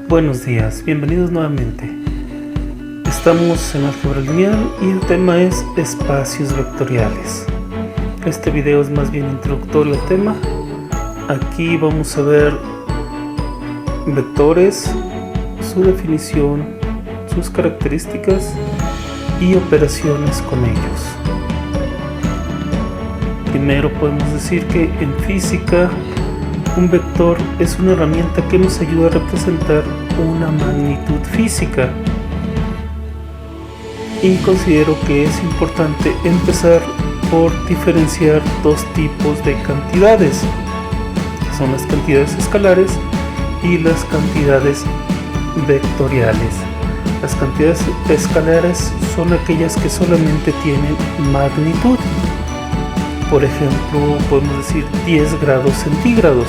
Buenos días, bienvenidos nuevamente. Estamos en álgebra lineal y el tema es espacios vectoriales. Este video es más bien introductorio al tema. Aquí vamos a ver vectores, su definición, sus características y operaciones con ellos. Primero podemos decir que en física un vector es una herramienta que nos ayuda a representar una magnitud física, y considero que es importante empezar por diferenciar dos tipos de cantidades, que son las cantidades escalares y las cantidades vectoriales. Las cantidades escalares son aquellas que solamente tienen magnitud. Por ejemplo, podemos decir 10 grados centígrados,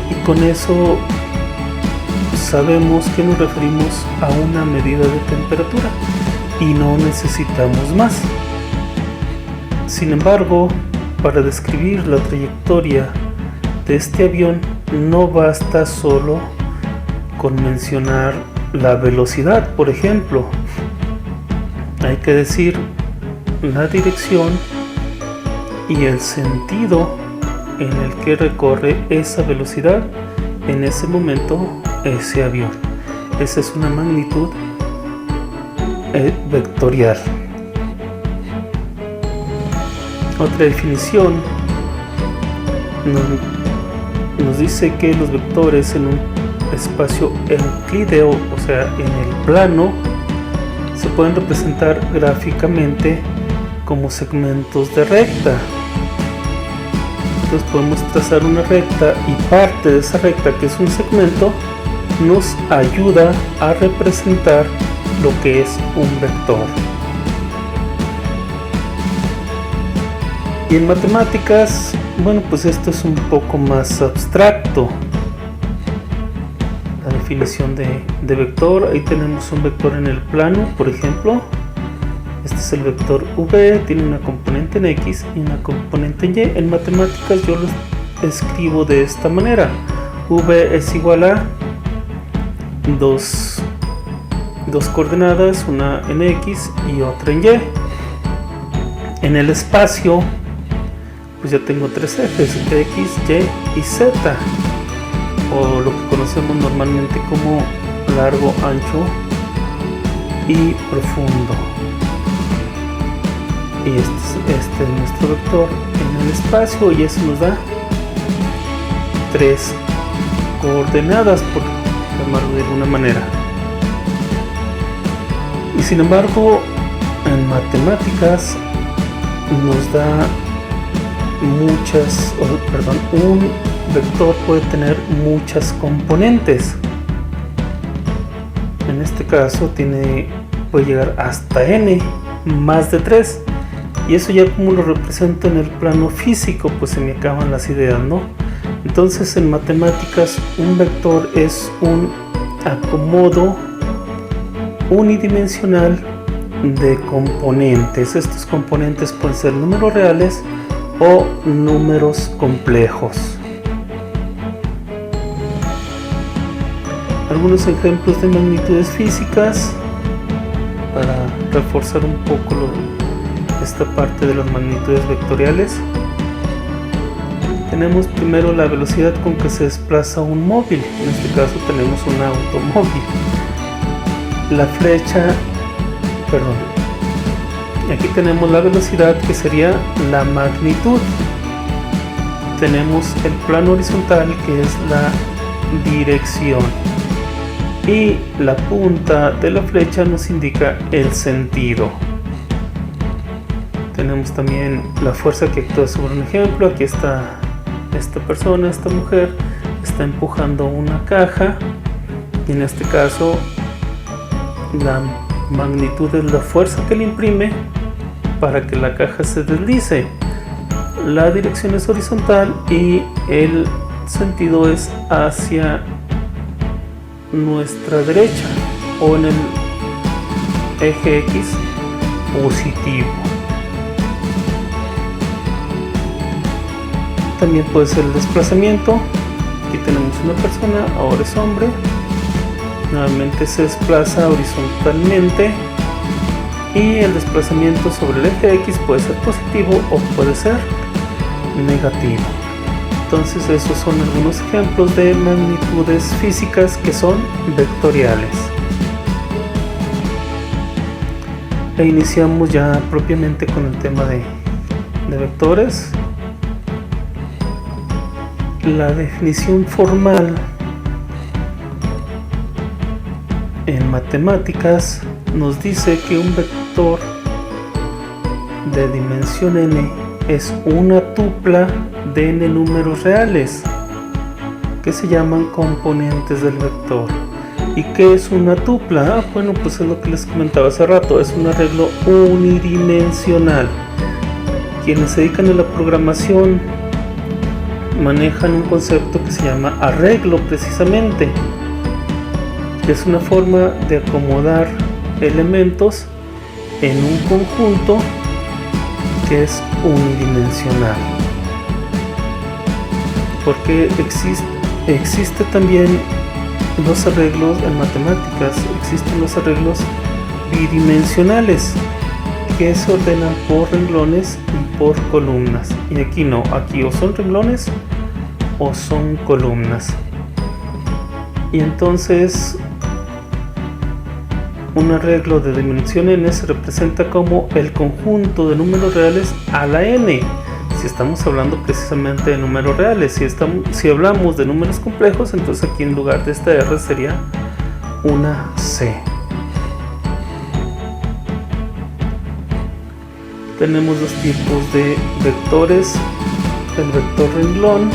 y con eso sabemos que nos referimos a una medida de temperatura y no necesitamos más. Sin embargo, para describir la trayectoria de este avión no basta solo con mencionar la velocidad, por ejemplo. Hay que decir la dirección y el sentido en el que recorre esa velocidad en ese momento ese avión. Esa es una magnitud vectorial. Otra definición nos dice que los vectores en un espacio euclídeo, o sea en el plano, se pueden representar gráficamente como segmentos de recta. Entonces podemos trazar una recta y parte de esa recta, que es un segmento, nos ayuda a representar lo que es un vector. Y en matemáticas, bueno, pues esto es un poco más abstracto. La definición de vector, ahí tenemos un vector en el plano, por ejemplo. Este es el vector v, tiene una componente en x y una componente en y. En matemáticas yo lo escribo de esta manera: v es igual a dos coordenadas, una en x y otra en y. En el espacio, pues ya tengo tres ejes: x, y y z, o lo que conocemos normalmente como largo, ancho y profundo. Y este es nuestro vector en el espacio, y eso nos da tres coordenadas, por llamarlo de alguna manera. Y sin embargo, en matemáticas nos da un vector puede tener muchas componentes. En este caso puede llegar hasta n, más de 3. Y eso ya como lo represento en el plano físico, pues se me acaban las ideas, ¿no? Entonces en matemáticas un vector es un acomodo unidimensional de componentes. Estos componentes pueden ser números reales o números complejos. Algunos ejemplos de magnitudes físicas para reforzar un poco esta parte de las magnitudes vectoriales. Tenemos primero la velocidad con que se desplaza un móvil. En este caso tenemos un automóvil. La flecha, aquí tenemos la velocidad, que sería la magnitud. Tenemos el plano horizontal, que es la dirección, y la punta de la flecha nos indica el sentido. Tenemos también la fuerza que actúa sobre un ejemplo. Aquí está esta persona, esta mujer, está empujando una caja, y en este caso la magnitud es la fuerza que le imprime para que la caja se deslice. La dirección es horizontal y el sentido es hacia nuestra derecha, o en el eje X positivo. También puede ser el desplazamiento. Aquí tenemos una persona, ahora es hombre, Nuevamente se desplaza horizontalmente y el desplazamiento sobre el eje X puede ser positivo o puede ser negativo. Entonces esos son algunos ejemplos de magnitudes físicas que son vectoriales. E iniciamos ya propiamente con el tema de vectores. La definición formal en matemáticas nos dice que un vector de dimensión n es una tupla de n números reales que se llaman componentes del vector. ¿Y qué es una tupla? Bueno, pues es lo que les comentaba hace rato, es un arreglo unidimensional. Quienes se dedican a la programación manejan un concepto que se llama arreglo precisamente, que es una forma de acomodar elementos en un conjunto que es unidimensional. Porque existe también los arreglos en matemáticas, existen los arreglos bidimensionales que se ordenan por renglones y por columnas, y aquí no, aquí o son renglones o son columnas. Y entonces un arreglo de dimensión n se representa como el conjunto de números reales a la n, si estamos hablando precisamente de números reales. Si hablamos de números complejos, entonces aquí en lugar de esta r sería una c. Tenemos dos tipos de vectores: el vector renglón,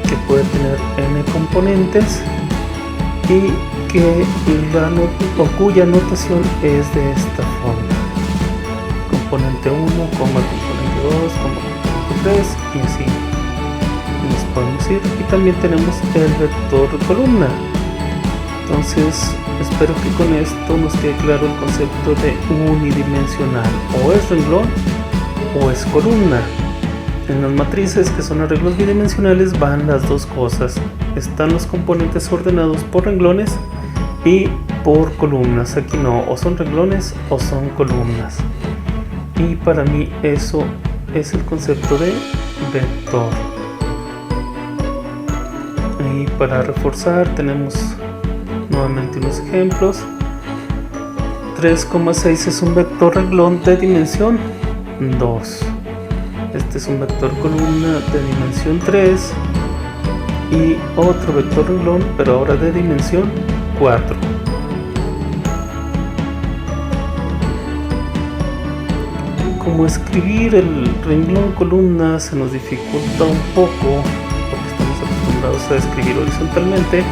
que puede tener n componentes y cuya notación es de esta forma: componente 1, componente 2, componente 3, y así nos podemos ir. Y también tenemos el vector de columna. Entonces espero que con esto nos quede claro el concepto de unidimensional: o es renglón o es columna. En las matrices, que son arreglos bidimensionales, van las dos cosas. Están los componentes ordenados por renglones y por columnas. Aquí no, o son renglones o son columnas. Y para mí eso es el concepto de vector. Y para reforzar tenemos nuevamente unos ejemplos. 3,6 es un vector renglón de dimensión 2. Este es un vector columna de dimensión 3 y otro vector renglón, pero ahora de dimensión 4. Como escribir el renglón columna se nos dificulta un poco porque estamos acostumbrados a escribir horizontalmente,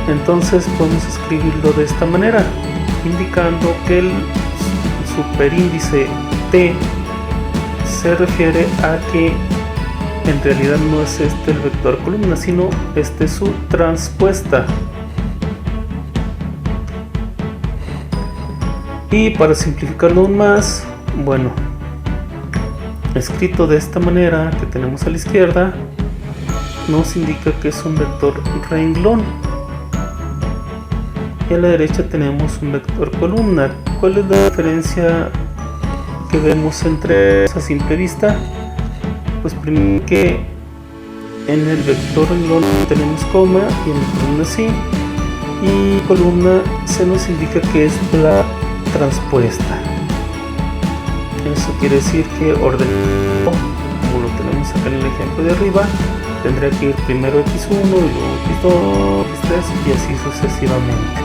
entonces podemos escribirlo de esta manera, indicando que el superíndice t se refiere a que en realidad no es este el vector columna, sino este es su transpuesta. Y para simplificarlo aún más, bueno, escrito de esta manera que tenemos a la izquierda, nos indica que es un vector renglón, y a la derecha tenemos un vector columna. ¿Cuál es la diferencia que vemos entre a simple vista? Pues primero que en el vector renglón tenemos coma y en la columna sí, y columna se nos indica que es la transpuesta. Eso quiere decir que ordenado, como lo tenemos acá en el ejemplo de arriba, tendría que ir primero x1 y luego x2, x3 y así sucesivamente.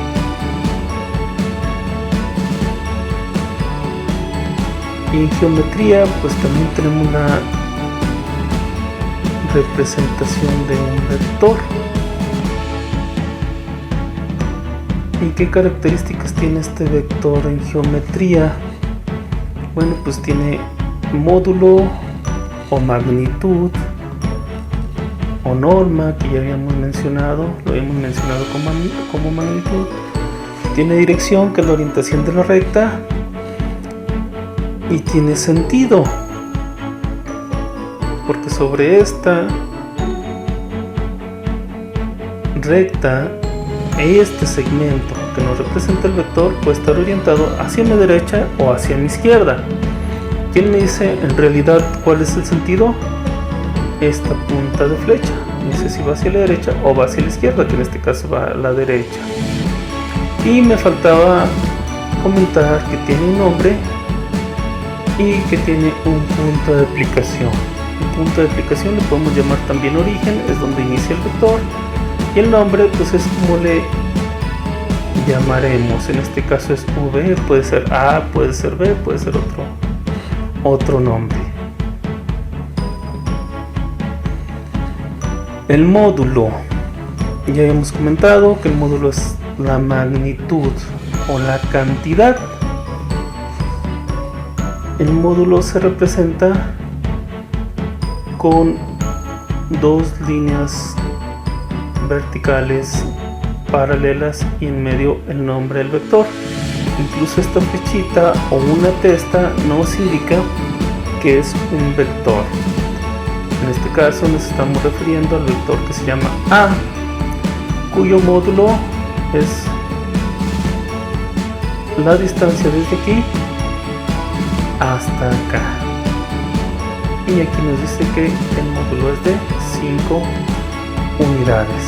Y en geometría pues también tenemos una representación de un vector. ¿Y qué características tiene este vector en geometría? Bueno, pues tiene módulo o magnitud o norma, que ya habíamos mencionado, lo habíamos mencionado como magnitud. Tiene dirección, que es la orientación de la recta, y tiene sentido, porque sobre esta recta, este segmento que nos representa el vector puede estar orientado hacia mi derecha o hacia mi izquierda. ¿Quién me dice en realidad cuál es el sentido? Esta punta de flecha me dice si va hacia la derecha o va hacia la izquierda, que en este caso va a la derecha. Y me faltaba comentar que tiene un nombre y que tiene un punto de aplicación. El punto de aplicación le podemos llamar también origen, es donde inicia el vector, y el nombre pues es como le llamaremos. En este caso es V, puede ser A, puede ser B, puede ser otro nombre. El módulo, ya hemos comentado que el módulo es la magnitud o la cantidad. El módulo se representa con dos líneas verticales paralelas y en medio el nombre del vector. Incluso esta flechita o una testa nos indica que es un vector. En este caso nos estamos refiriendo al vector que se llama A, cuyo módulo es la distancia desde aquí hasta acá. Y aquí nos dice que el módulo es de 5 unidades.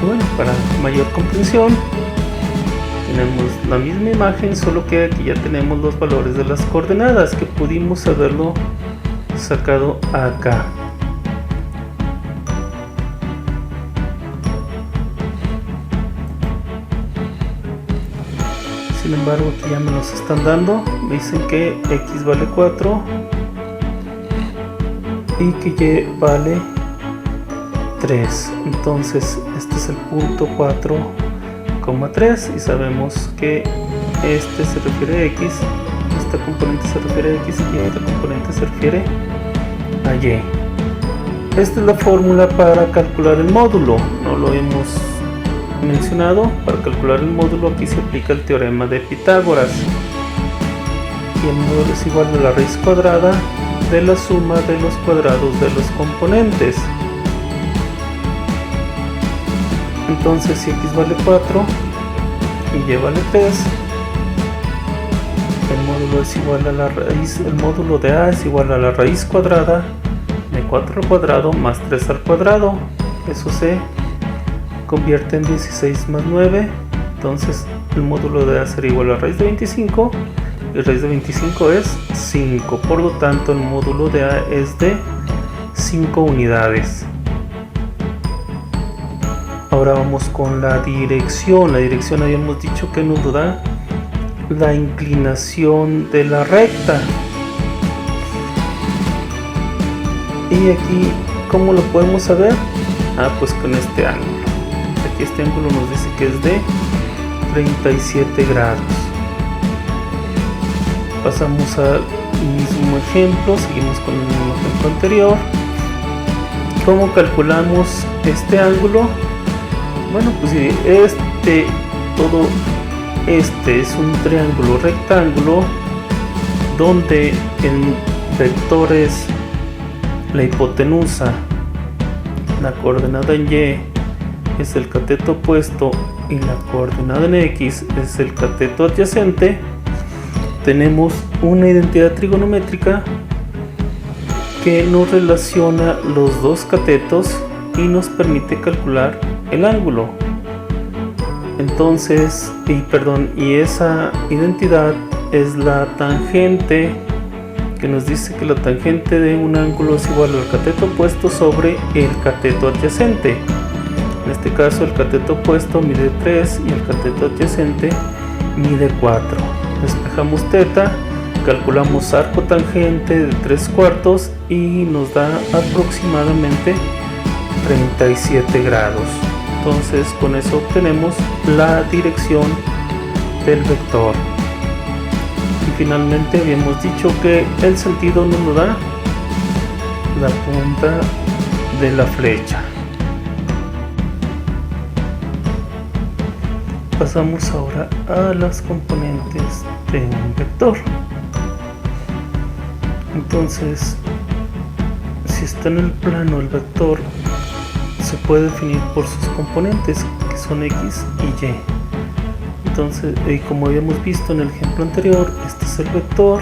Bueno, para mayor comprensión tenemos la misma imagen, solo que aquí ya tenemos los valores de las coordenadas que pudimos haberlo sacado acá. Sin embargo, aquí ya me los están dando. Me dicen que x vale 4 y que y vale 3. Entonces este es el punto 4,3 y sabemos que este se refiere a x, esta componente se refiere a x y esta componente se refiere a y. Esta es la fórmula para calcular el módulo, no lo hemos mencionado. Para calcular el módulo aquí se aplica el teorema de Pitágoras y el módulo es igual a la raíz cuadrada de la suma de los cuadrados de los componentes. Entonces si x vale 4 y y vale 3, el módulo es igual a la raíz, el módulo de a es igual a la raíz cuadrada de 4 al cuadrado más 3 al cuadrado. Eso se convierte en 16 más 9, entonces el módulo de a será igual a raíz de 25 y raíz de 25 es 5, por lo tanto el módulo de a es de 5 unidades. Ahora vamos con la dirección. La dirección habíamos dicho que nos da la inclinación de la recta. Y aquí, ¿cómo lo podemos saber? Pues con este ángulo. Aquí este ángulo nos dice que es de 37 grados. Pasamos al mismo ejemplo, seguimos con el mismo ejemplo anterior. ¿Cómo calculamos este ángulo? Bueno, pues si todo este es un triángulo rectángulo donde en vectores la hipotenusa, la coordenada en y es el cateto opuesto y la coordenada en x es el cateto adyacente, tenemos una identidad trigonométrica que nos relaciona los dos catetos y nos permite calcular el ángulo. Entonces, y esa identidad es la tangente, que nos dice que la tangente de un ángulo es igual al cateto opuesto sobre el cateto adyacente. En este caso el cateto opuesto mide 3 y el cateto adyacente mide 4. Despejamos θ, calculamos arco tangente de 3/4 y nos da aproximadamente 37 grados. Entonces con eso obtenemos la dirección del vector. Y finalmente habíamos dicho que el sentido nos lo da la punta de la flecha. Pasamos ahora a las componentes de un vector. Entonces, si si está en el plano el vector, se puede definir por sus componentes, que son x y y. Entonces, como habíamos visto en el ejemplo anterior, este es el vector,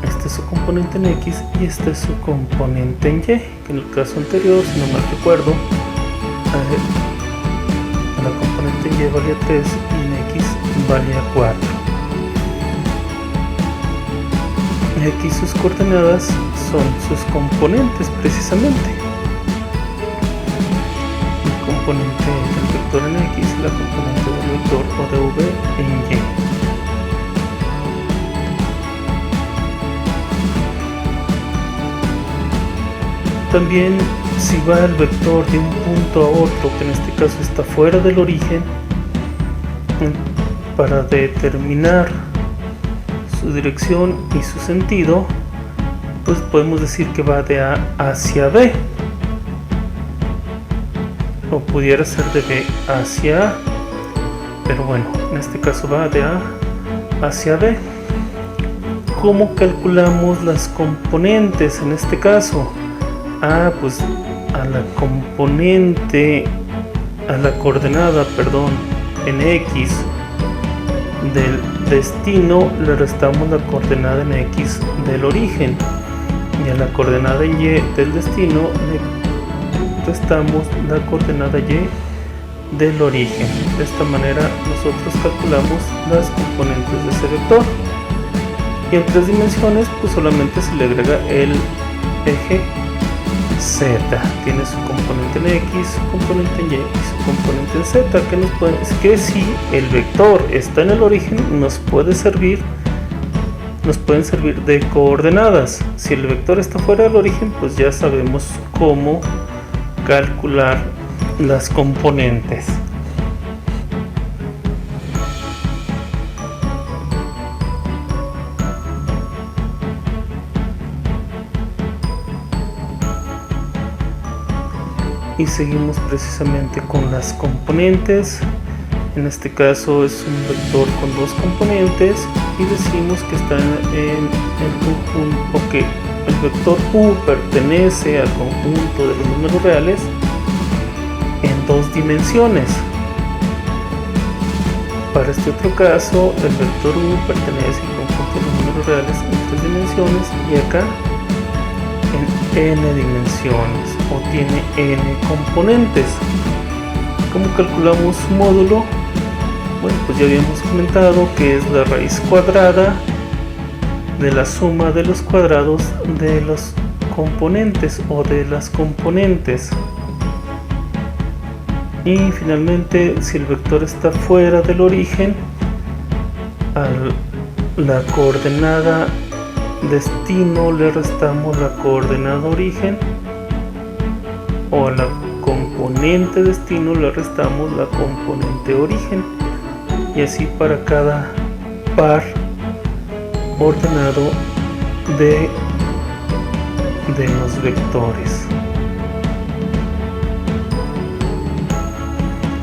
este es su componente en x y este es su componente en y, que en el caso anterior, si no mal recuerdo, la componente en y valía 3 y en x valía 4. Y aquí sus coordenadas son sus componentes precisamente. El componente del vector en x y la componente del vector o de v en y. También, si va el vector de un punto a otro, que en este caso está fuera del origen, para determinar su dirección y su sentido, pues podemos decir que va de A hacia B, o pudiera ser de B hacia A, pero bueno, en este caso va de A hacia B. ¿Cómo calculamos las componentes en este caso? Pues a la componente, a la coordenada, en x del destino le restamos la coordenada en x del origen, y a la coordenada en y del destino le restamos la coordenada y del origen. De esta manera nosotros calculamos las componentes de ese vector, y en 3 dimensiones pues solamente se le agrega el eje z. Tiene su componente en x, su componente en y y su componente en z, que si el vector está en el origen nos pueden servir de coordenadas. Si el vector está fuera del origen, pues ya sabemos cómo calcular las componentes. Y seguimos precisamente con las componentes. En este caso es un vector con 2 componentes y decimos que está en el conjunto, que el vector u pertenece al conjunto de los números reales en 2 dimensiones. Para este otro caso, el vector u pertenece al conjunto de los números reales en 3 dimensiones y acá en n dimensiones, o tiene n componentes. ¿Cómo calculamos su módulo? Bueno, pues ya habíamos comentado que es la raíz cuadrada de la suma de los cuadrados de los componentes o de las componentes. Y finalmente, si el vector está fuera del origen, a la coordenada destino le restamos la coordenada origen, o a la componente destino le restamos la componente origen, y así para cada par ordenado de los vectores.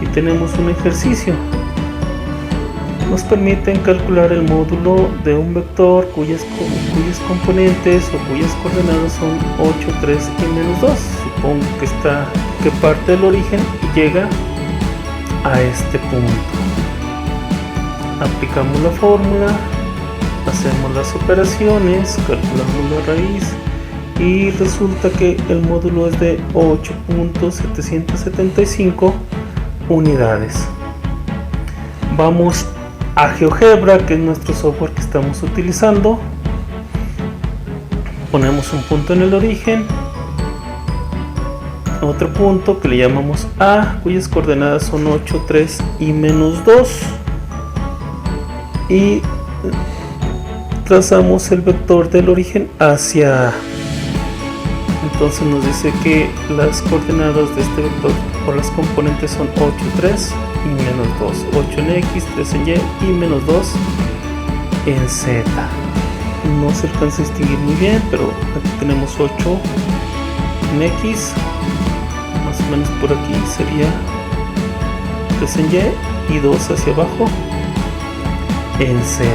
Y tenemos un ejercicio. Nos permiten calcular el módulo de un vector cuyas componentes o cuyas coordenadas son 8, 3 y menos 2. Supongo que parte del origen y llega a este punto. Aplicamos la fórmula, hacemos las operaciones, calculamos la raíz y resulta que el módulo es de 8.775 unidades. Vamos a GeoGebra, que es nuestro software que estamos utilizando. Ponemos un punto en el origen, otro punto que le llamamos A, cuyas coordenadas son 8, 3 y menos 2, y trazamos el vector del origen hacia A. Entonces nos dice que las coordenadas de este vector o las componentes son 8, 3 y menos 2, 8 en x, 3 en y y menos 2 en z. No se alcanza a distinguir muy bien, pero aquí tenemos 8 en x, más o menos por aquí sería 3 en y 2 hacia abajo en z.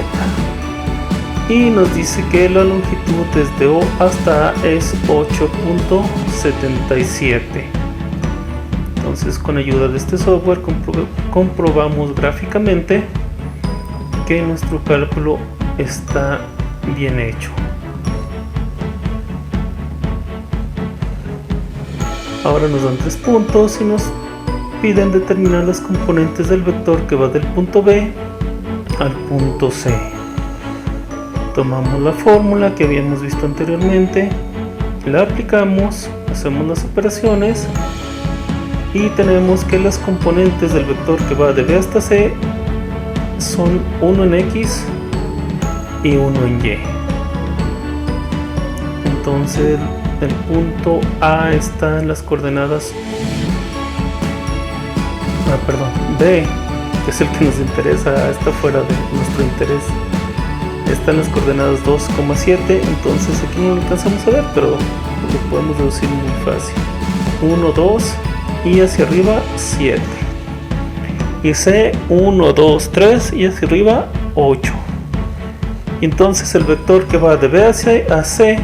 y nos dice que la longitud desde O hasta A es 8.77. Entonces, con ayuda de este software comprobamos gráficamente que nuestro cálculo está bien hecho. Ahora nos dan 3 puntos y nos piden determinar las componentes del vector que va del punto B al punto C. Tomamos la fórmula que habíamos visto anteriormente, la aplicamos, hacemos las operaciones y tenemos que las componentes del vector que va de B hasta C son 1 en X y 1 en Y. Entonces el punto A está en las coordenadas B, que es el que nos interesa, está fuera de nuestro interés, está en las coordenadas 2,7. entonces aquí no lo alcanzamos a ver, pero lo podemos deducir muy fácil. 1, 2 y hacia arriba 7, y C 1, 2, 3 y hacia arriba 8. Entonces el vector que va de B a C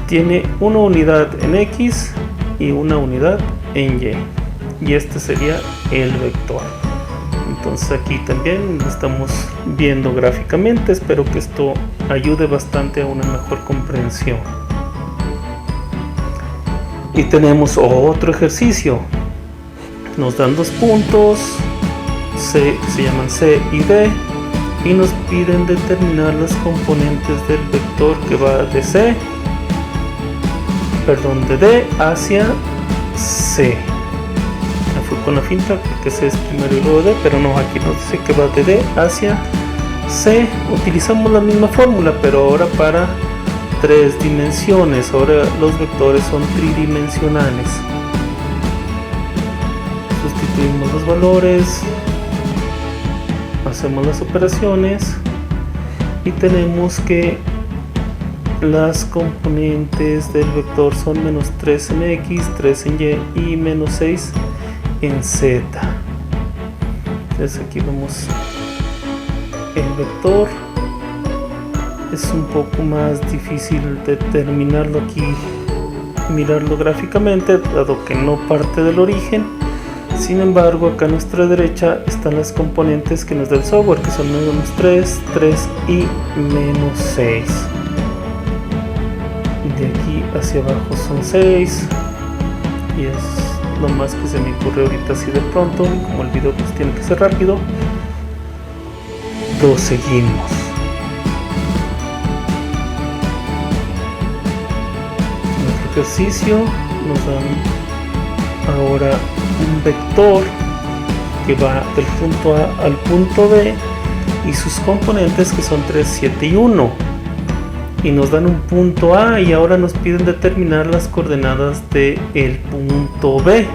tiene una unidad en X y una unidad en Y, y este sería el vector. Entonces aquí también lo estamos viendo gráficamente. Espero que esto ayude bastante a una mejor comprensión. Y tenemos otro ejercicio. Nos dan 2 puntos C, que se llaman C y D, y nos piden determinar las componentes del vector que va de D hacia C. Me fui con la finta porque C es primero y luego D, pero no, aquí nos dice que va de D hacia C. Utilizamos la misma fórmula, pero ahora para 3 dimensiones. Ahora los vectores son tridimensionales. Sustituimos los valores, hacemos las operaciones y tenemos que las componentes del vector son menos 3 en X, 3 en Y y menos 6 en Z. Entonces aquí vemos el vector. Es un poco más difícil determinarlo aquí, mirarlo gráficamente, dado que no parte del origen. Sin embargo, acá a nuestra derecha están las componentes que nos da el software, que son menos 3, 3 y menos 6. De aquí hacia abajo son 6, y es lo más que se me ocurre ahorita así de pronto, y como el video pues tiene que ser rápido, lo seguimos. Nuestro ejercicio nos dan ahora un vector que va del punto A al punto B y sus componentes, que son 3, 7 y 1, y nos dan un punto A, y ahora nos piden determinar las coordenadas del punto B.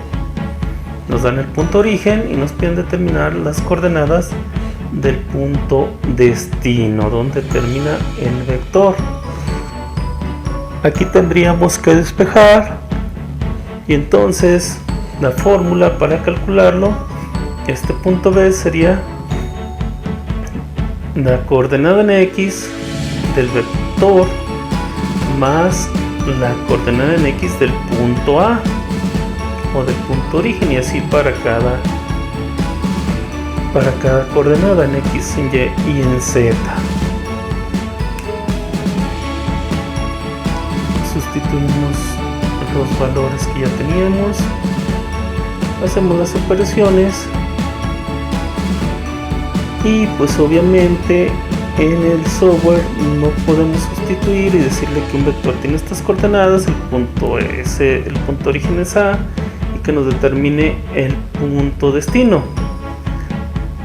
Nos dan el punto origen y nos piden determinar las coordenadas del punto destino, donde termina el vector. Aquí tendríamos que despejar, y entonces la fórmula para calcularlo, este punto B sería la coordenada en X del vector más la coordenada en X del punto A o del punto origen, y así para cada coordenada en X, en Y y en Z. Sustituimos los valores que ya teníamos, hacemos las operaciones, y pues obviamente en el software no podemos sustituir y decirle que un vector tiene estas coordenadas, el punto origen es A, y que nos determine el punto destino,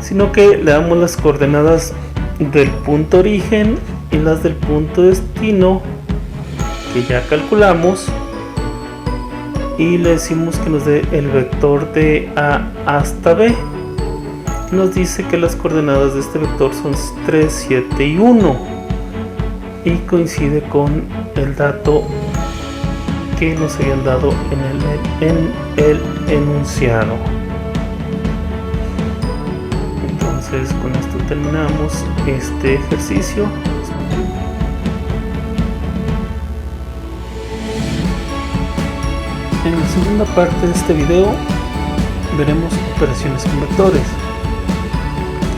sino que le damos las coordenadas del punto origen y las del punto destino que ya calculamos, y le decimos que nos dé el vector de A hasta B. Nos dice que las coordenadas de este vector son 3, 7 y 1, y coincide con el dato que nos habían dado en el enunciado. Entonces con esto terminamos este ejercicio. En la segunda parte de este video veremos operaciones con vectores,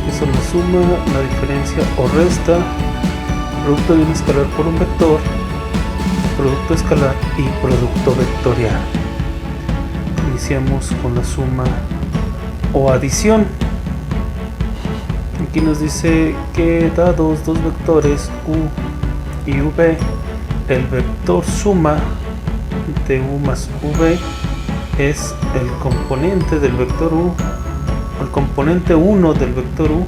que son la suma, la diferencia o resta, producto de un escalar por un vector, producto escalar y producto vectorial. Iniciamos con la suma o adición. Aquí nos dice que dados dos vectores u y v, el vector suma de u más v es el componente del vector u, el componente 1 del vector u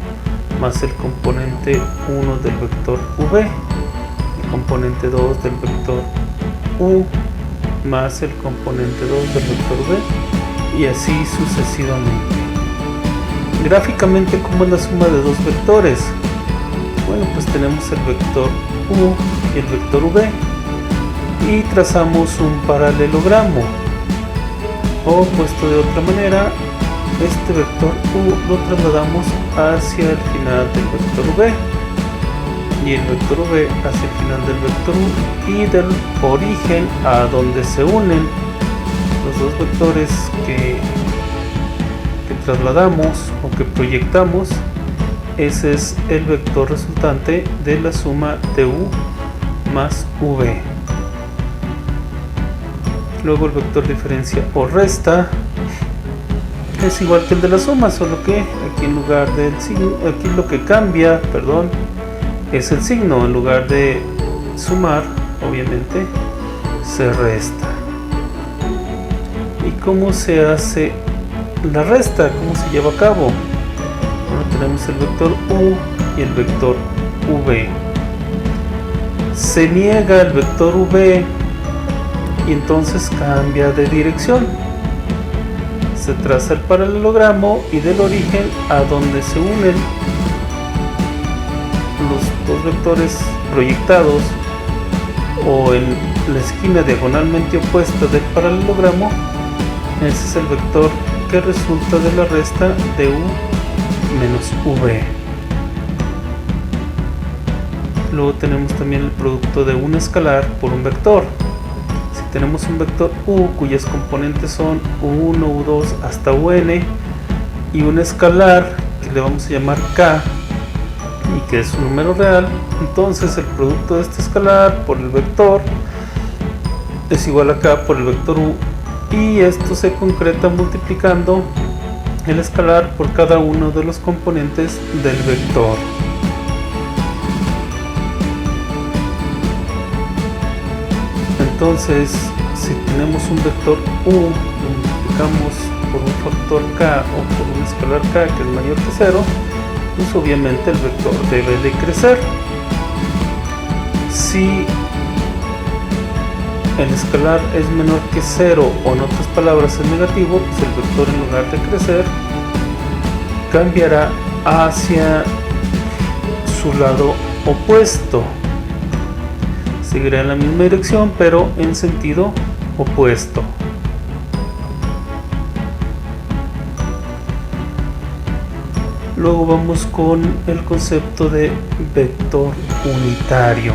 más el componente 1 del vector v, el componente 2 del vector u más el componente 2 del vector v, y así sucesivamente. Gráficamente, ¿cómo es la suma de dos vectores? Bueno, pues tenemos el vector u y el vector v y trazamos un paralelogramo, o puesto de otra manera, este vector u lo trasladamos hacia el final del vector v y el vector v hacia el final del vector u, y del origen a donde se unen los dos vectores que trasladamos o que proyectamos, ese es el vector resultante de la suma de u más v. Luego el vector diferencia o resta es igual que el de la suma, solo que aquí en lugar del signo, aquí lo que cambia, perdón, es el signo. En lugar de sumar, obviamente se resta. ¿Y cómo se hace la resta? ¿Cómo se lleva a cabo? Bueno, tenemos el vector u y el vector v. Se niega el vector v y entonces cambia de dirección. Se traza el paralelogramo y del origen a donde se unen los dos vectores proyectados, o en la esquina diagonalmente opuesta del paralelogramo, ese es el vector que resulta de la resta de u menos v. Luego tenemos también el producto de un escalar por un vector. Si tenemos un vector u cuyas componentes son u1, u2 hasta un, y un escalar que le vamos a llamar k y que es un número real, entonces el producto de este escalar por el vector es igual a k por el vector u, y esto se concreta multiplicando el escalar por cada uno de los componentes del vector. Entonces, si tenemos un vector u, lo multiplicamos por un factor k o por un escalar k que es mayor que 0, pues obviamente el vector debe de crecer. Si el escalar es menor que 0, o en otras palabras es negativo, pues el vector, en lugar de crecer, cambiará hacia su lado opuesto. Seguirá en la misma dirección, pero en sentido opuesto. Luego vamos con el concepto de vector unitario.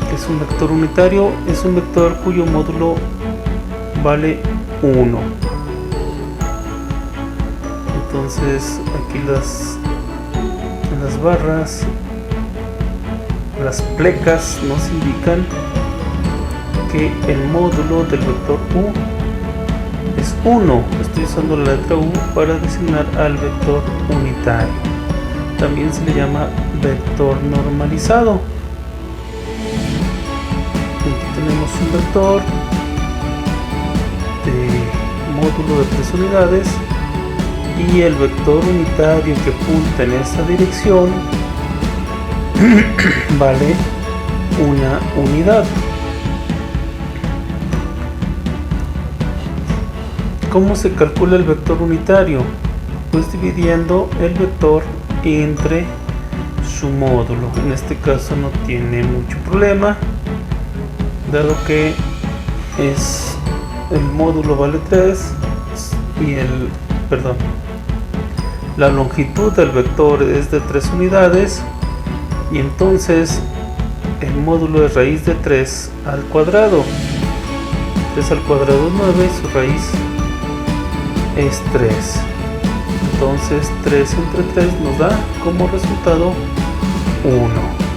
¿Qué es un vector unitario? Es un vector cuyo módulo vale 1. Entonces aquí las barras, las plecas nos indican que el módulo del vector u es 1. Estoy usando la letra u para designar al vector unitario. También se le llama vector normalizado. Aquí tenemos un vector de módulo de 3 unidades y el vector unitario que apunta en esa dirección vale una unidad. ¿Cómo se calcula el vector unitario? Pues dividiendo el vector entre su módulo. En este caso no tiene mucho problema, dado que es el módulo vale 3 y la longitud del vector es de 3 unidades, y entonces el módulo es raíz de 3 al cuadrado. 3 al cuadrado es 9 y su raíz es 3. Entonces 3 entre 3 nos da como resultado 1.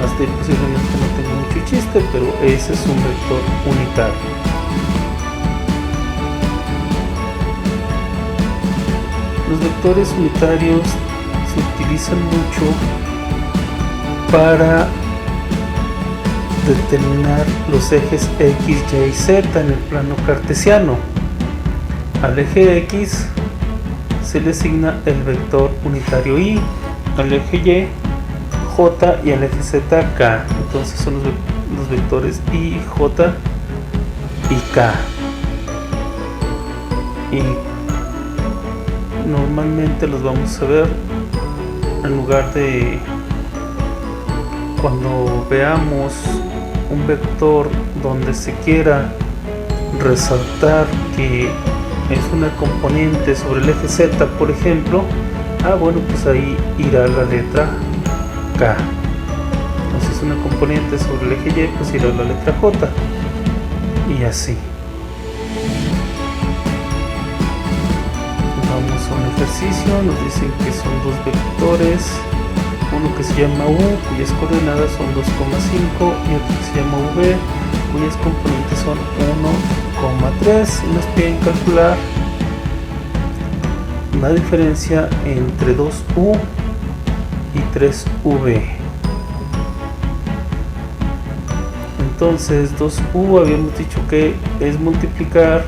Hasta ahí posiblemente no tenga mucho chiste, pero ese es un vector unitario. Los vectores unitarios se utilizan mucho para determinar los ejes X, Y y Z en el plano cartesiano. Al eje X se le asigna el vector unitario Y, al eje Y, J y al eje Z, K. Entonces son los vectores Y, J y K. Y normalmente los vamos a ver en lugar de cuando veamos un vector donde se quiera resaltar que es una componente sobre el eje Z, por ejemplo, bueno, pues ahí irá la letra K. Entonces es una componente sobre el eje Y, pues irá la letra J, y así. Vamos a un ejercicio, nos dicen que son dos vectores, uno que se llama U, cuyas coordenadas son 2,5, y otro que se llama V, cuyas componentes son 1,3, y nos piden calcular la diferencia entre 2U y 3V. Entonces 2U habíamos dicho que es multiplicar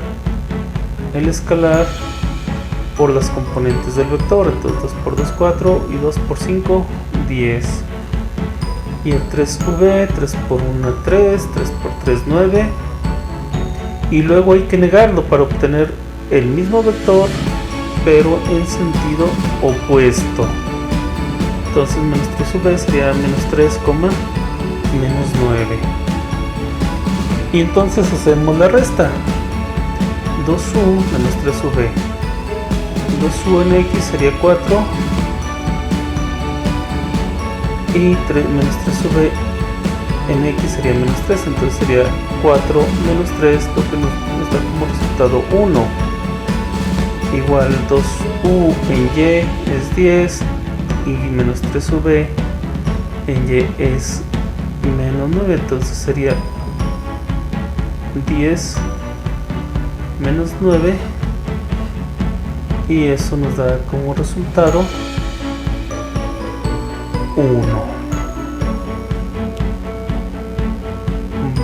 el escalar por las componentes del vector. Entonces 2 por 2, 4, y 2 por 5, 10. Y el 3V, 3 por 1, 3, 3 por 3, 9. Y luego hay que negarlo para obtener el mismo vector, pero en sentido opuesto. Entonces menos 3V sería menos 3, menos 9. Y entonces hacemos la resta. 2U menos 3V. 2U en X sería 4. Y menos 3V en X sería menos 3. Entonces sería 4 menos 3, lo que nos da como resultado 1. Igual 2U en Y es 10. Y menos 3V en Y es menos 9. Entonces sería 10 menos 9, y eso nos da como resultado 1.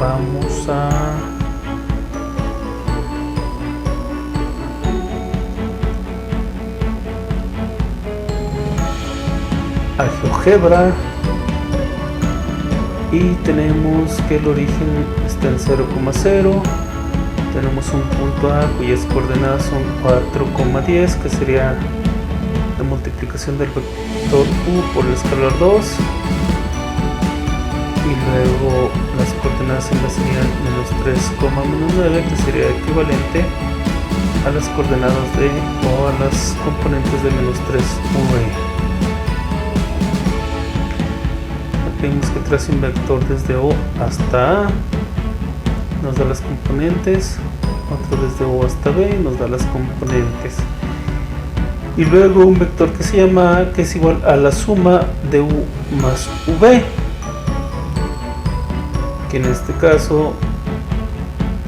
Vamos a GeoGebra, y tenemos que el origen está en 0,0. Tenemos un punto A cuyas coordenadas son 4,10, que sería la multiplicación del vector U por el escalar 2, y luego las coordenadas en la serían menos 3,-9, que sería equivalente a las coordenadas o a las componentes de menos 3V. Tenemos que trazar un vector desde O hasta A, nos da las componentes, otro desde O hasta B, nos da las componentes, y luego un vector que se llama A, que es igual a la suma de U más V, que en este caso,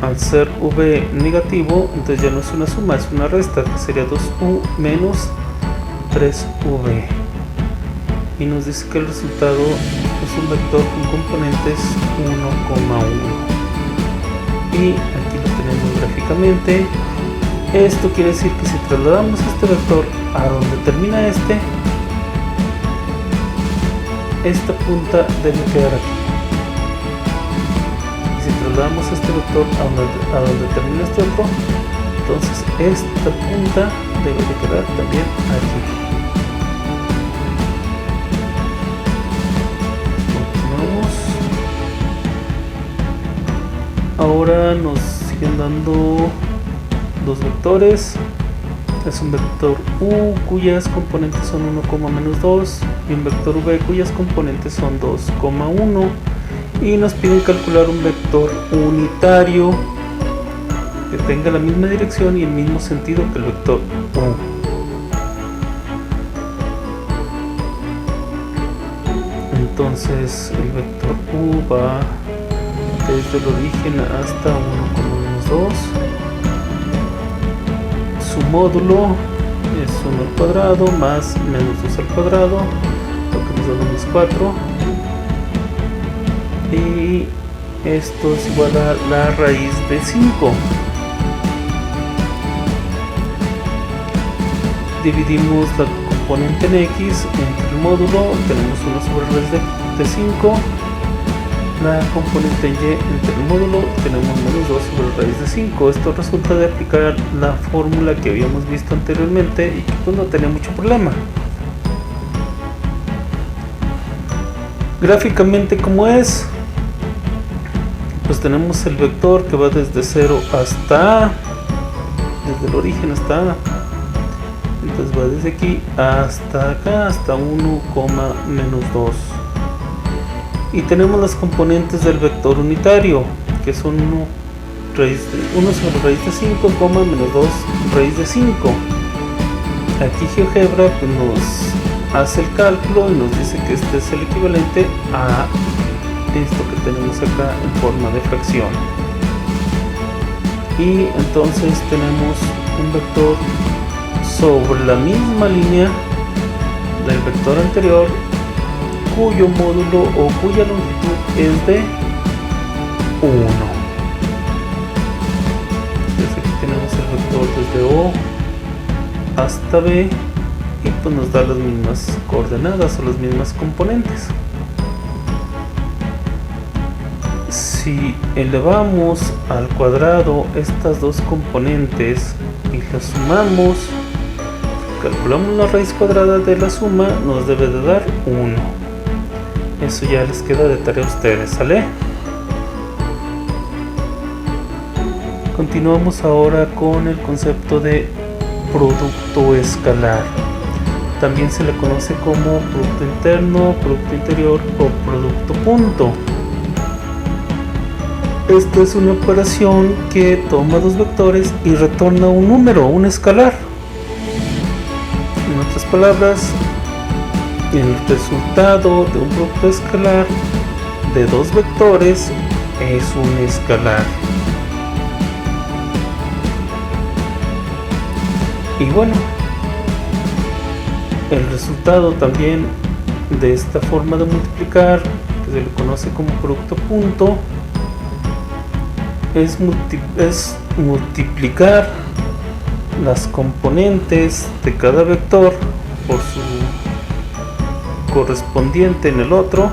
al ser V negativo, entonces ya no es una suma, es una resta, que sería 2U menos 3V, y nos dice que el resultado es un vector con componentes 1,1. Y aquí lo tenemos gráficamente. Esto quiere decir que si trasladamos este vector a donde termina esta punta debe quedar aquí. Y si trasladamos este vector a donde termina este otro, entonces esta punta debe de quedar también aquí. Ahora nos siguen dando dos vectores. Es un vector U cuyas componentes son 1,-2, y un vector V cuyas componentes son 2,1, y nos piden calcular un vector unitario que tenga la misma dirección y el mismo sentido que el vector U. Entonces el vector U va desde el origen hasta 1,-2. Su módulo es 1 al cuadrado más -2 al cuadrado, lo que nos da -4. Y esto es igual a la raíz de 5. Dividimos la componente en X entre el módulo, tenemos 1 sobre raíz de 5. La componente en Y entre el módulo tenemos -2 sobre raíz de 5. Esto resulta de aplicar la fórmula que habíamos visto anteriormente y que pues no tenía mucho problema. Gráficamente, ¿cómo es? Pues tenemos el vector que va desde 0 hasta A, desde el origen hasta A. Entonces va desde aquí hasta acá, hasta 1,-2. Y tenemos las componentes del vector unitario, que son 1 sobre raíz de 5, -2 raíz de 5. Aquí GeoGebra pues nos hace el cálculo y nos dice que este es el equivalente a esto que tenemos acá en forma de fracción. Y entonces tenemos un vector sobre la misma línea del vector anterior, cuyo módulo o cuya longitud es de 1. Entonces aquí tenemos el vector desde O hasta B y pues nos da las mismas coordenadas o las mismas componentes. Si elevamos al cuadrado estas dos componentes y las sumamos, calculamos la raíz cuadrada de la suma, nos debe de dar 1. Eso ya les queda de tarea a ustedes, ¿sale? Continuamos ahora con el concepto de producto escalar. También se le conoce como producto interno, producto interior o producto punto. Esta es una operación que toma dos vectores y retorna un número, un escalar. En otras palabras, el resultado de un producto escalar de dos vectores es un escalar. Y bueno, el resultado también de esta forma de multiplicar, que se le conoce como producto punto, es multiplicar las componentes de cada vector por su correspondiente en el otro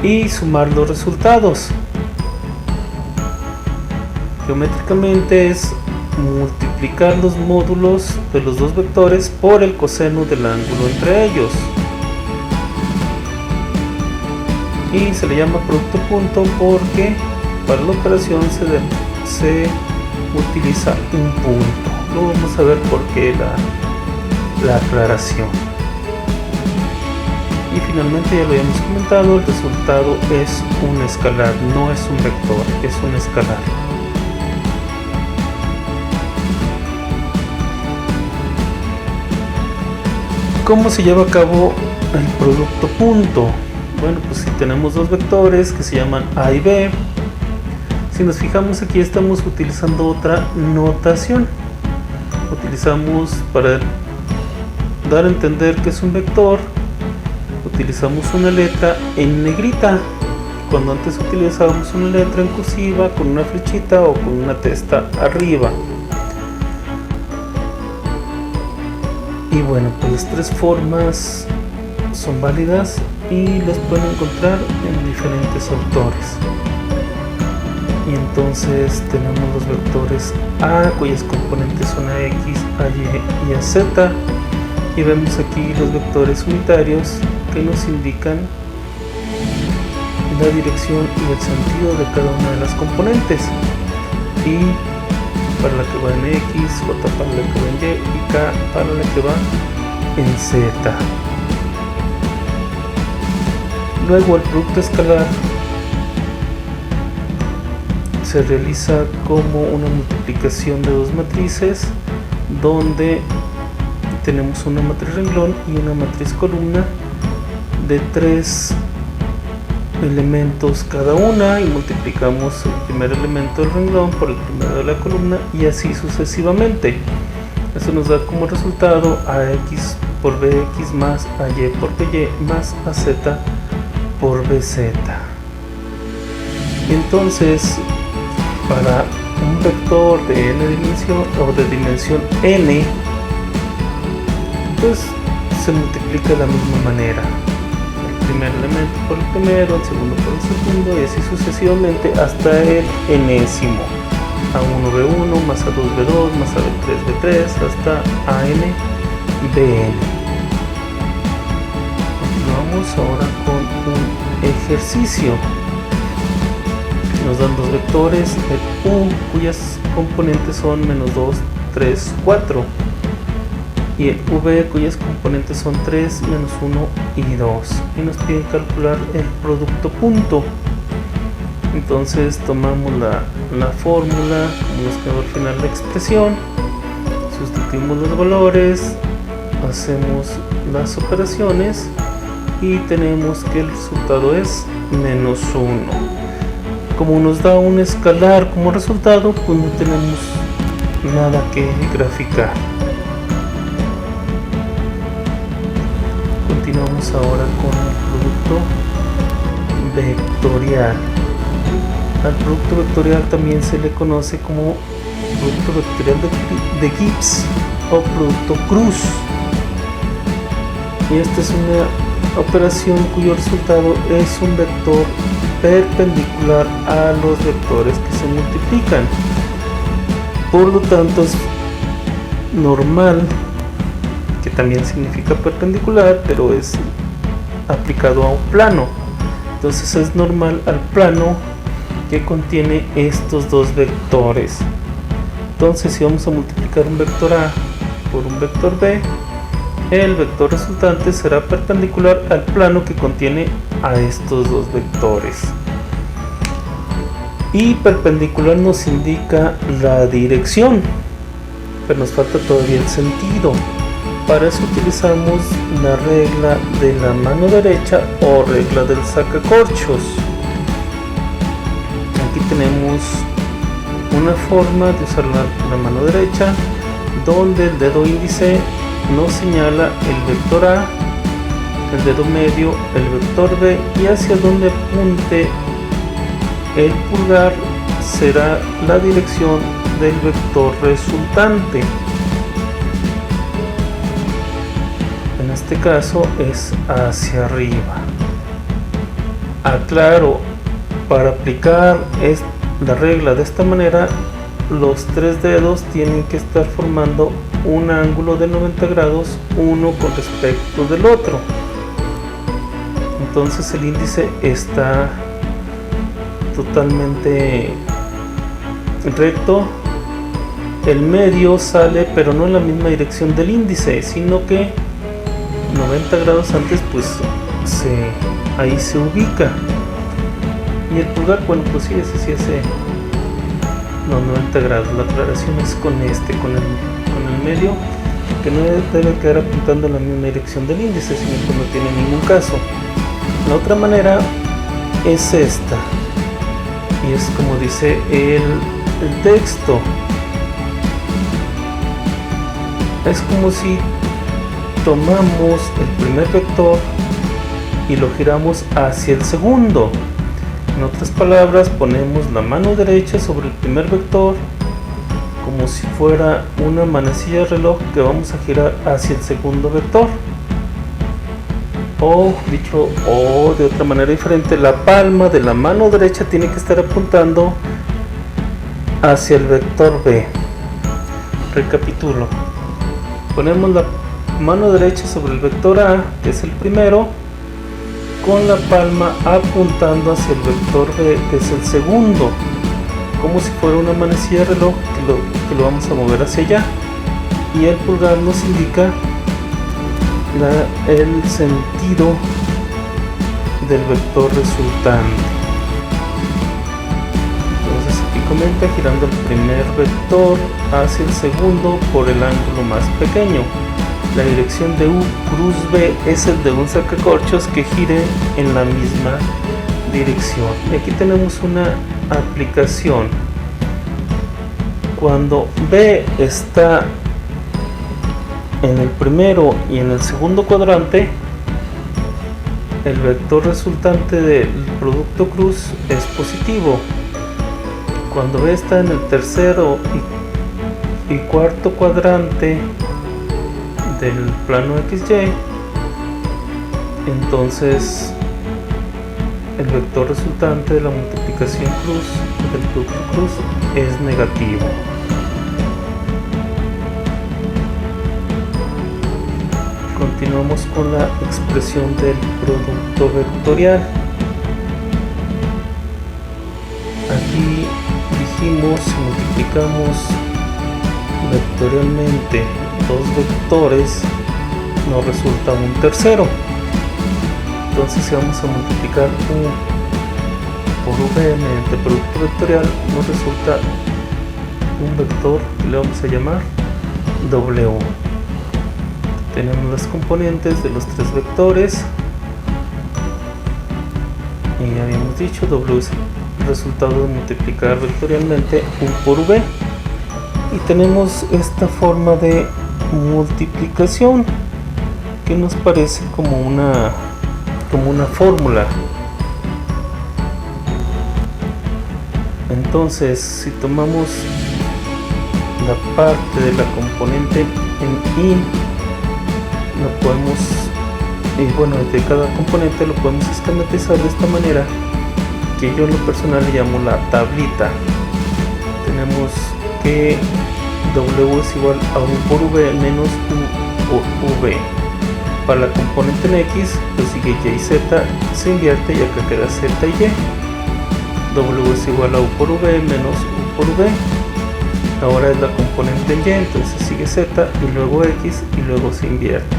y sumar los resultados. Geométricamente es multiplicar los módulos de los dos vectores por el coseno del ángulo entre ellos. Y se le llama producto punto porque para la operación se utiliza un punto. Luego vamos a ver por qué la aclaración. Y finalmente, ya lo habíamos comentado, el resultado es un escalar, no es un vector, es un escalar. ¿Cómo se lleva a cabo el producto punto? Bueno, pues si tenemos dos vectores que se llaman A y B, si nos fijamos aquí estamos utilizando otra notación. Utilizamos, para dar a entender que es un vector, utilizamos una letra en negrita, cuando antes utilizábamos una letra en cursiva con una flechita o con una testa arriba. Y bueno, pues las tres formas son válidas y las pueden encontrar en diferentes autores. Y entonces tenemos los vectores A, cuyas componentes son AX, AY y AZ, y vemos aquí los vectores unitarios que nos indican la dirección y el sentido de cada una de las componentes. Y para la que va en X, J para la que va en Y y K para la que va en Z. Luego el producto escalar se realiza como una multiplicación de dos matrices, donde tenemos una matriz renglón y una matriz columna de 3 elementos cada una, y multiplicamos el primer elemento del renglón por el primero de la columna y así sucesivamente. Eso nos da como resultado ax por bx más ay por by más az por bz. Entonces, para un vector de n dimensión o de dimensión n, pues se multiplica de la misma manera. El primer elemento por el primero, el segundo por el segundo, y así sucesivamente hasta el enésimo. A1b1 más A2b2 más A3b3 hasta AN bn. Continuamos ahora con un ejercicio. Nos dan dos vectores, el u cuyas componentes son menos 2, 3, 4, y el v cuyas componentes son 3, menos 1 y 2, y nos piden calcular el producto punto. Entonces tomamos la fórmula, como nos quedó al final la expresión, sustituimos los valores, hacemos las operaciones y tenemos que el resultado es menos 1. Como nos da un escalar como resultado, pues no tenemos nada que graficar. Continuamos ahora con el producto vectorial. Al producto vectorial también se le conoce como producto vectorial de Gibbs o producto cruz. Y esta es una operación cuyo resultado es un vector perpendicular a los vectores que se multiplican. Por lo tanto, es normal, que también significa perpendicular, pero es aplicado a un plano. Entonces es normal al plano que contiene estos dos vectores. Entonces, si vamos a multiplicar un vector A por un vector B, el vector resultante será perpendicular al plano que contiene a estos dos vectores. Y perpendicular nos indica la dirección, pero nos falta todavía el sentido. Para eso utilizamos la regla de la mano derecha o regla del sacacorchos. Aquí tenemos una forma de usar la mano derecha, donde el dedo índice nos señala el vector A, el dedo medio el vector B, y hacia donde apunte el pulgar será la dirección del vector resultante. En este caso es hacia arriba. Aclaro, para aplicar la regla de esta manera, los tres dedos tienen que estar formando un ángulo de 90 grados uno con respecto del otro. Entonces el índice está totalmente recto, el medio sale pero no en la misma dirección del índice, sino que 90 grados antes, pues ahí se ubica. Y el pulgar, bueno, pues sí, ese sí hace los 90 grados. La aclaración es con el medio, que no debe quedar apuntando en la misma dirección del índice, sino que no tiene ningún caso. La otra manera es esta, y es como dice el texto. Es como si tomamos el primer vector y lo giramos hacia el segundo. En otras palabras, ponemos la mano derecha sobre el primer vector como si fuera una manecilla de reloj que vamos a girar hacia el segundo vector. O dicho de otra manera diferente, la palma de la mano derecha tiene que estar apuntando hacia el vector B. Recapitulo. Ponemos la mano derecha sobre el vector A, que es el primero, con la palma apuntando hacia el vector B, que es el segundo, como si fuera una manecilla de reloj que lo vamos a mover hacia allá, y el pulgar nos indica el sentido del vector resultante. Entonces aquí comenta girando el primer vector hacia el segundo por el ángulo más pequeño. La dirección de U cruz B es el de un sacacorchos que gire en la misma dirección. Y aquí tenemos una aplicación. Cuando B está en el primero y en el segundo cuadrante, el vector resultante del producto cruz es positivo. Cuando B está en el tercero y cuarto cuadrante del plano XY, entonces el vector resultante de la multiplicación cruz del producto cruz es negativo. Continuamos con la expresión del producto vectorial. Aquí dijimos, si multiplicamos vectorialmente dos vectores, nos resulta un tercero. Entonces, si vamos a multiplicar U por V mediante producto vectorial, nos resulta un vector que le vamos a llamar W. Tenemos las componentes de los tres vectores y habíamos dicho W es el resultado de multiplicar vectorialmente U por V. Y tenemos esta forma de multiplicación que nos parece como una fórmula. Entonces, si tomamos la parte de la componente en I, lo podemos, de cada componente lo podemos esquematizar de esta manera, que yo en lo personal le llamo la tablita. Tenemos que W es igual a U por V menos U por V. Para la componente en X, pues sigue Y y Z, se invierte y acá queda Z y Y. W es igual a U por V menos U por V. Ahora es la componente en Y, entonces sigue Z y luego X y luego se invierte.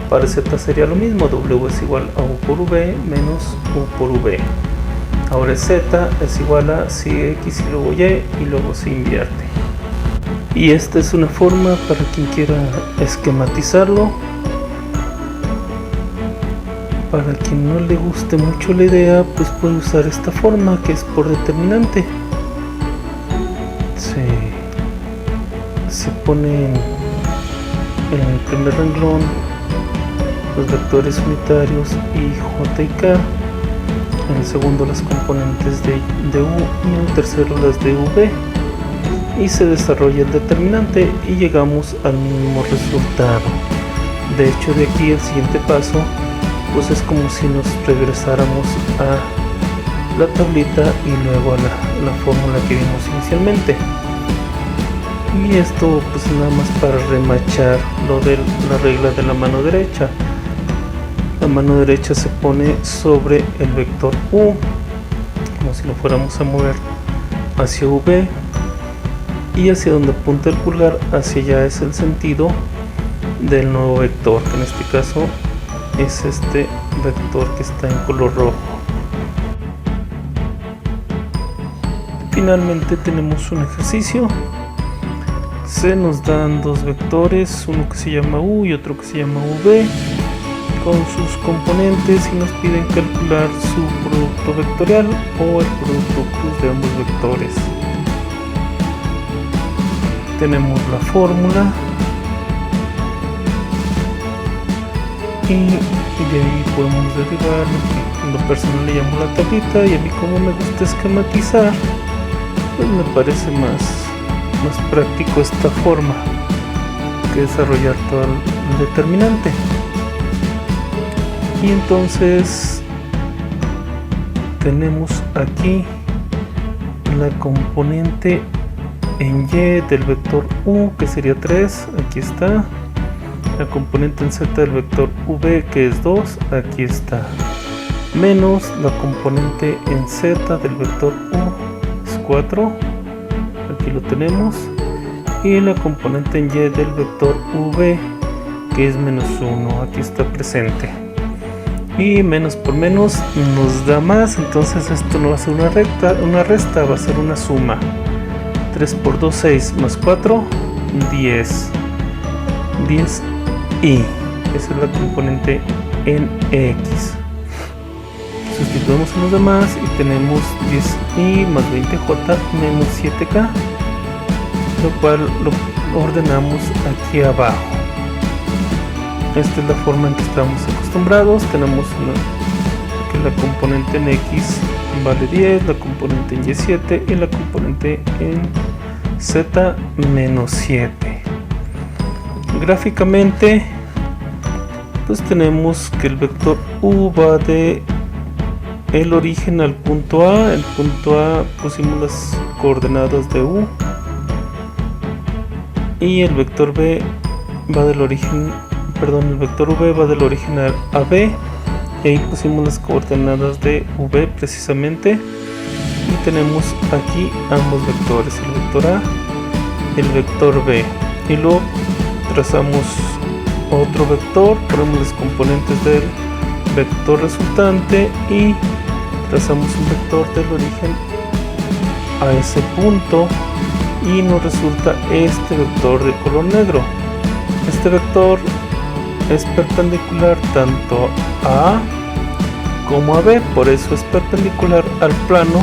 Para Z sería lo mismo, W es igual a U por V menos U por V. Ahora Z es igual a sigue X y luego Y luego se invierte. Y esta es una forma para quien quiera esquematizarlo. Para quien no le guste mucho la idea, pues puede usar esta forma que es por determinante. Se ponen en el primer renglón los vectores unitarios I, J y K, en el segundo las componentes de U y en el tercero las de V, y se desarrolla el determinante y llegamos al mismo resultado. De hecho, de aquí el siguiente paso pues es como si nos regresáramos a la tablita y luego a la fórmula que vimos inicialmente. Y esto pues nada más para remachar lo de la regla de la mano derecha. La mano derecha se pone sobre el vector U, como si lo fuéramos a mover hacia V, y hacia donde apunta el pulgar, hacia allá es el sentido del nuevo vector, que en este caso es este vector que está en color rojo. Finalmente tenemos un ejercicio. Se nos dan dos vectores, uno que se llama U y otro que se llama V, con sus componentes, y nos piden calcular su producto vectorial o el producto cruz de ambos vectores. Tenemos la fórmula y de ahí podemos derivar lo que en lo personal le llamo la tablita, y a mí como me gusta esquematizar, pues me parece más práctico esta forma que desarrollar todo el determinante. Y entonces tenemos aquí la componente en Y del vector U, que sería 3, aquí está. La componente en Z del vector V, que es 2, aquí está. Menos la componente en Z del vector U, es 4, aquí lo tenemos. Y la componente en Y del vector V, que es menos 1, aquí está presente. y menos por menos nos da más, entonces esto no va a ser una resta, va a ser una suma. 3 por 2, 6, más 4, 10. 10i, esa es la componente en x. Sustituimos en los demás y tenemos 10i más 20j menos 7k, lo cual lo ordenamos aquí abajo. Esta es la forma en que estamos acostumbrados. Tenemos que la componente en x vale 10, la componente en y 7 y la componente en z menos 7. Gráficamente, pues tenemos que el vector u va de el origen al punto A. El punto A pusimos las coordenadas de u, y el vector b va del origen, el vector v va del origen a b, y ahí pusimos las coordenadas de v precisamente, y tenemos aquí ambos vectores, el vector a, el vector b, y luego trazamos otro vector, ponemos los componentes del vector resultante y trazamos un vector del origen a ese punto, y nos resulta este vector de color negro. Este vector es perpendicular tanto a A como a B, por eso es perpendicular al plano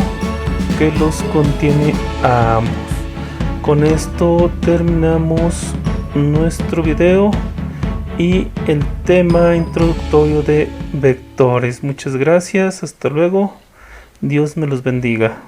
que los contiene a ambos. Con esto terminamos nuestro video y el tema introductorio de vectores. Muchas gracias, hasta luego, Dios me los bendiga.